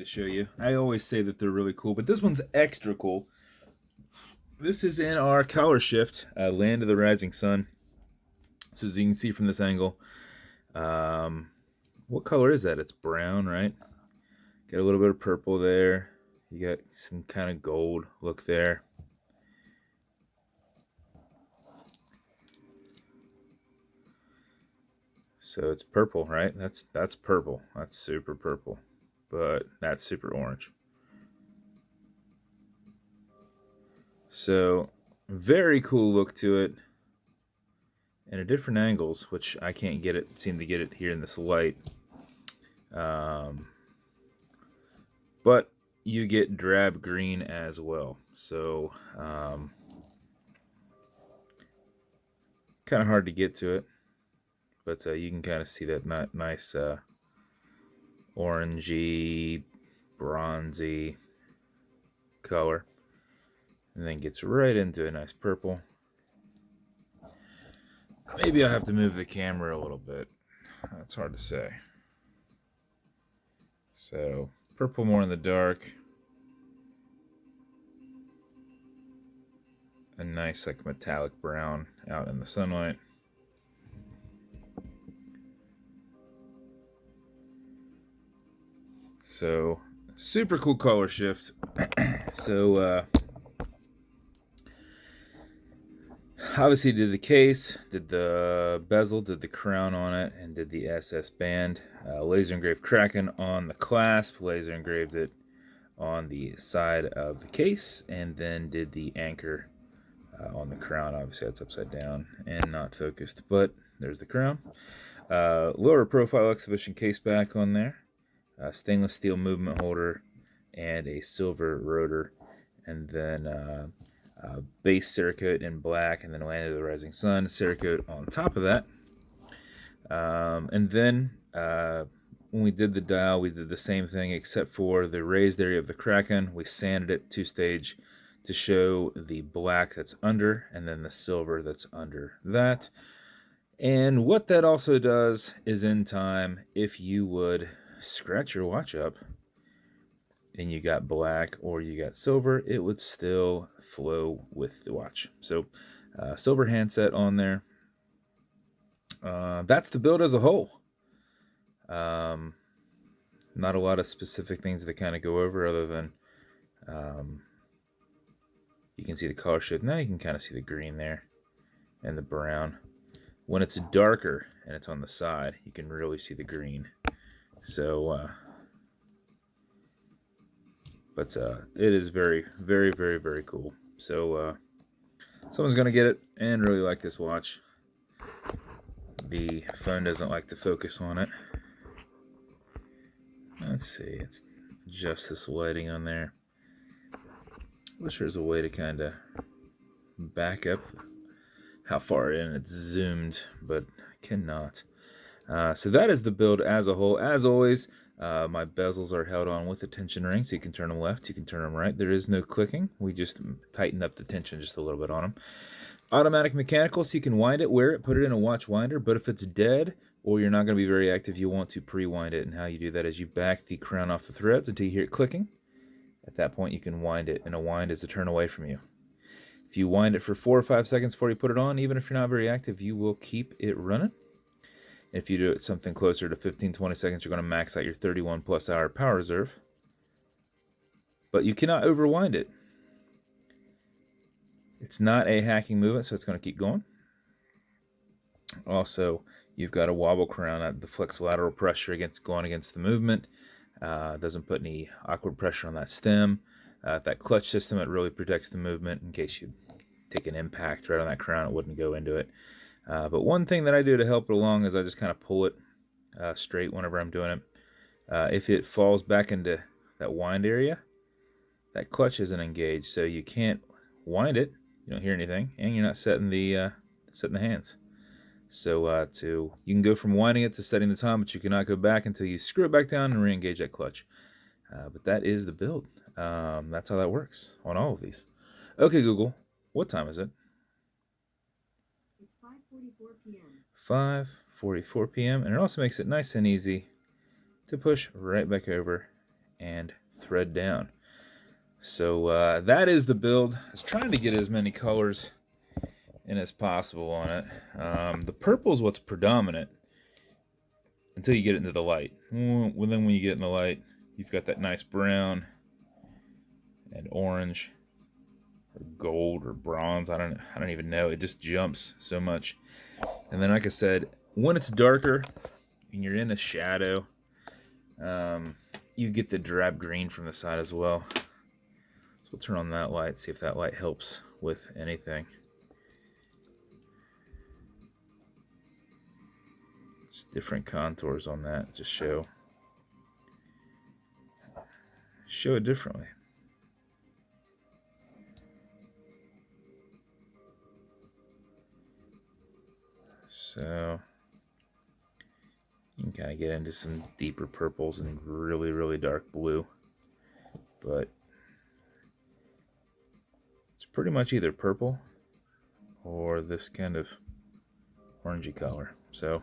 show you. I always say that they're really cool, but this one's extra cool. This is in our color shift, Land of the Rising Sun. So as you can see from this angle, what color is that? It's brown, right? Got a little bit of purple there. You got some kind of gold look there. So it's purple, right? That's purple. That's super purple. But that's super orange. So very cool look to it. And at different angles, which I can't seem to get it here in this light. But you get drab green as well. So kind of hard to get to it. But you can kind of see that nice orangey, bronzy color. And then gets right into a nice purple. Maybe I'll have to move the camera a little bit. That's hard to say. So, purple more in the dark. A nice like metallic brown out in the sunlight. So, super cool color shift. So, obviously did the case, did the bezel, did the crown on it, and did the SS band. Laser engraved Kraken on the clasp, laser engraved it on the side of the case, and then did the anchor on the crown. Obviously that's upside down and not focused, but there's the crown. Lower profile exhibition case back on there. Stainless steel movement holder and a silver rotor, and then base cerakote in black, and then Land of the Rising Sun cerakote on top of that. And then when we did the dial, we did the same thing except for the raised area of the Kraken. We sanded it 2-stage to show the black that's under and then the silver that's under that. And what that also does is, in time, if you would scratch your watch up and you got black or you got silver, it would still flow with the watch. So silver handset on there. That's the build as a whole. Not a lot of specific things to kind of go over other than you can see the color shift. Now you can kind of see the green there and the brown. When it's darker and it's on the side, you can really see the green. So, but it is very, very, very, very cool. So someone's going to get it and really like this watch. The phone doesn't like to focus on it. Let's see, it's just this lighting on there. Wish there's a way to kind of back up how far in it's zoomed, but I cannot. So that is the build as a whole. As always, my bezels are held on with a tension ring, so you can turn them left, you can turn them right. There is no clicking. We just tightened up the tension just a little bit on them. Automatic mechanical, so you can wind it, wear it, put it in a watch winder, but if it's dead or you're not going to be very active, you want to pre-wind it. And how you do that is you back the crown off the threads until you hear it clicking. At that point, you can wind it, and a wind is to turn away from you. If you wind it for 4 or 5 seconds before you put it on, even if you're not very active, you will keep it running. If you do it something closer to 15-20 seconds, you're going to max out your 31 plus hour power reserve. But you cannot overwind it. It's not a hacking movement, so it's going to keep going. Also, you've got a wobble crown that deflects lateral pressure going against the movement. Doesn't put any awkward pressure on that stem. That clutch system, it really protects the movement in case you take an impact right on that crown, it wouldn't go into it. But one thing that I do to help it along is I just kind of pull it straight whenever I'm doing it. If it falls back into that wind area, that clutch isn't engaged, so you can't wind it. You don't hear anything, and you're not setting the hands. So you can go from winding it to setting the time, but you cannot go back until you screw it back down and re-engage that clutch. But that is the build. That's how that works on all of these. Okay, Google, what time is it? It's 5:44 p.m. 5:44 p.m. And it also makes it nice and easy to push right back over and thread down. So that is the build. I was trying to get as many colors in as possible on it. The purple is what's predominant until you get into the light. Then when you get in the light, you've got that nice brown and orange or gold or bronze. I don't even know. It just jumps so much. And then, like I said, when it's darker and you're in a shadow, you get the drab green from the side as well. So we'll turn on that light, see if that light helps with anything. Just different contours on that, just show it differently. So you can kind of get into some deeper purples and really, really dark blue. But it's pretty much either purple or this kind of orangey color. So,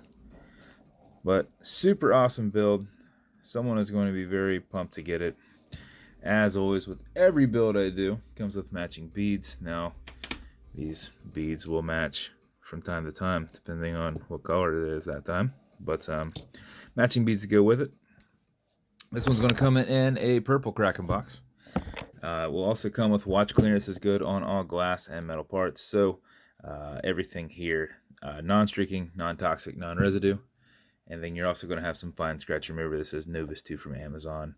but super awesome build. Someone is going to be very pumped to get it. As always, with every build I do, comes with matching beads. Now, these beads will match from time to time, depending on what color it is that time. But matching beads to go with it. This one's going to come in a purple Kraken box. It will also come with watch cleaner. This is good on all glass and metal parts. So everything here, non-streaking, non-toxic, non-residue. And then you're also going to have some fine scratch remover. This is Novus 2 from Amazon.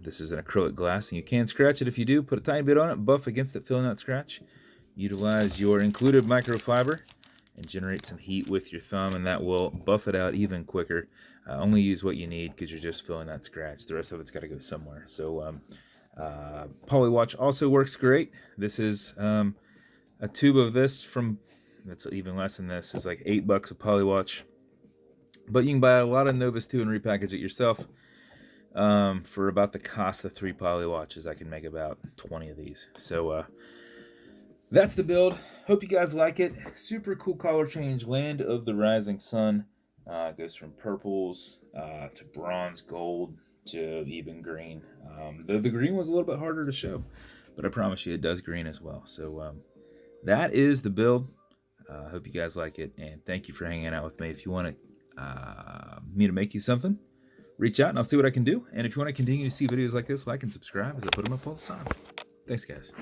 This is an acrylic glass, and you can scratch it if you do. Put a tiny bit on it, buff against it, filling that scratch. Utilize your included microfiber and generate some heat with your thumb, and that will buff it out even quicker. Only use what you need because you're just filling that scratch. The rest of it's got to go somewhere. So Polywatch also works great. This is a tube of this from, that's even less than this, is like $8 a Polywatch. But you can buy a lot of Novus 2 and repackage it yourself for about the cost of 3 Polywatches. I can make about 20 of these. So that's the build. Hope you guys like it. Super cool color change. Land of the Rising Sun. Goes from purples to bronze, gold, to even green. Though the green was a little bit harder to show, but I promise you it does green as well. So that is the build. Hope you guys like it, and thank you for hanging out with me. If you want me to make you something, reach out and I'll see what I can do. And if you want to continue to see videos like this, like and subscribe, as I put them up all the time. Thanks, guys.